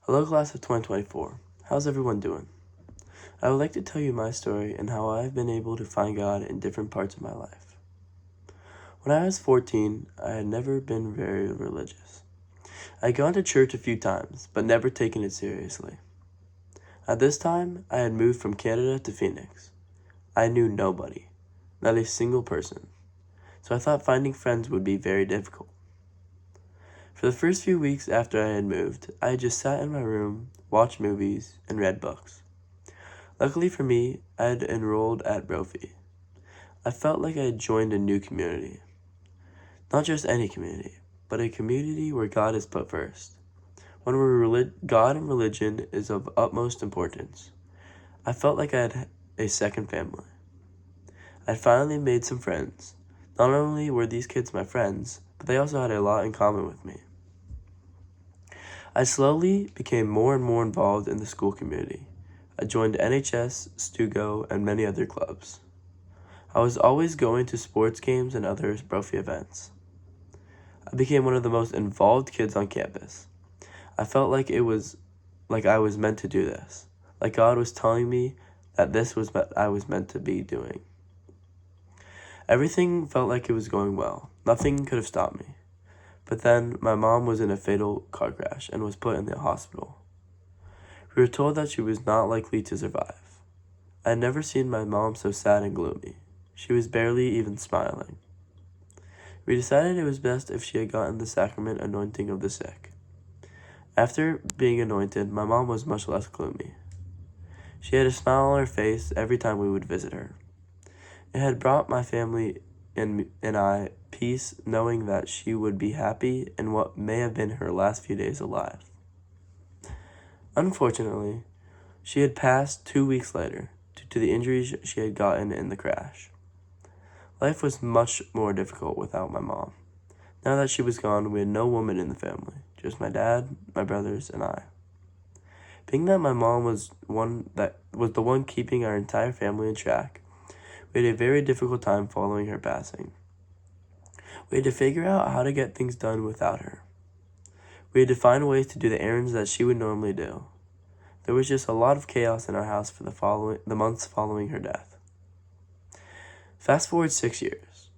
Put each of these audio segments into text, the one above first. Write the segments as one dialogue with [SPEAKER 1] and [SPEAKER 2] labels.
[SPEAKER 1] Hello class of 2024. How's everyone doing? I would like to tell you my story and how I've been able to find God in different parts of my life. When I was 14, I had never been very religious. I had gone to church a few times, but never taken it seriously. At this time, I had moved from Canada to Phoenix. I knew nobody, not a single person, so I thought finding friends would be very difficult. For the first few weeks after I had moved, I had just sat in my room, watched movies, and read books. Luckily for me, I had enrolled at Brophy. I felt like I had joined a new community. Not just any community, but a community where God is put first. One where God and religion is of utmost importance. I felt like I had a second family. I had finally made some friends. Not only were these kids my friends, but they also had a lot in common with me. I slowly became more and more involved in the school community. I joined NHS, Stugo, and many other clubs. I was always going to sports games and other Brophy events. I became one of the most involved kids on campus. I felt like I was meant to do this, like God was telling me that this was what I was meant to be doing. Everything felt like it was going well. Nothing could have stopped me. But then my mom was in a fatal car crash and was put in the hospital. We were told that she was not likely to survive. I had never seen my mom so sad and gloomy. She was barely even smiling. We decided it was best if she had gotten the sacrament anointing of the sick. After being anointed, my mom was much less gloomy. She had a smile on her face every time we would visit her. It had brought my family and I peace, knowing that she would be happy in what may have been her last few days alive. Unfortunately, she had passed 2 weeks later due to the injuries she had gotten in the crash. Life was much more difficult without my mom. Now that she was gone, we had no woman in the family, just my dad, my brothers, and I. Being that my mom was the one keeping our entire family in track, we had a very difficult time following her passing. We had to figure out how to get things done without her. We had to find ways to do the errands that she would normally do. There was just a lot of chaos in our house for the months following her death. Fast forward 6 years.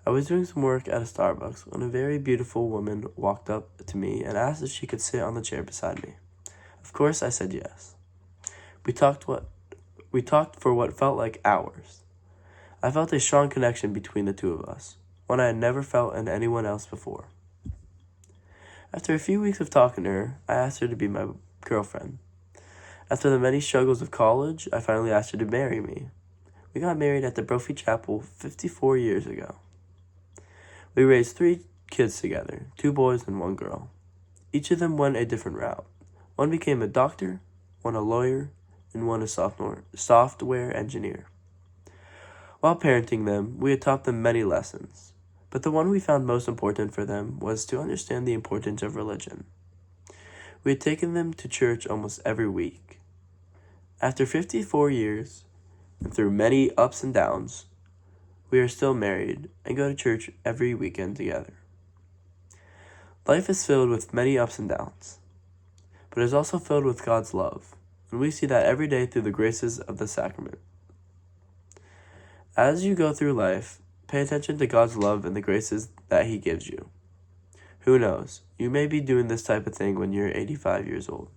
[SPEAKER 1] I was doing some work at a Starbucks when a very beautiful woman walked up to me and asked if she could sit on the chair beside me. Of course, I said yes. We talked for what felt like hours. I felt a strong connection between the two of us, one I had never felt in anyone else before. After a few weeks of talking to her, I asked her to be my girlfriend. After the many struggles of college, I finally asked her to marry me. We got married at the Brophy Chapel 54 years ago. We raised 3 kids together, 2 boys and 1 girl. Each of them went a different route. One became a doctor, one a lawyer, and one a software engineer. While parenting them, we had taught them many lessons, but the one we found most important for them was to understand the importance of religion. We had taken them to church almost every week. After 54 years, and through many ups and downs, we are still married and go to church every weekend together. Life is filled with many ups and downs, but it is also filled with God's love, and we see that every day through the graces of the sacrament. As you go through life, pay attention to God's love and the graces that He gives you. Who knows, you may be doing this type of thing when you're 85 years old.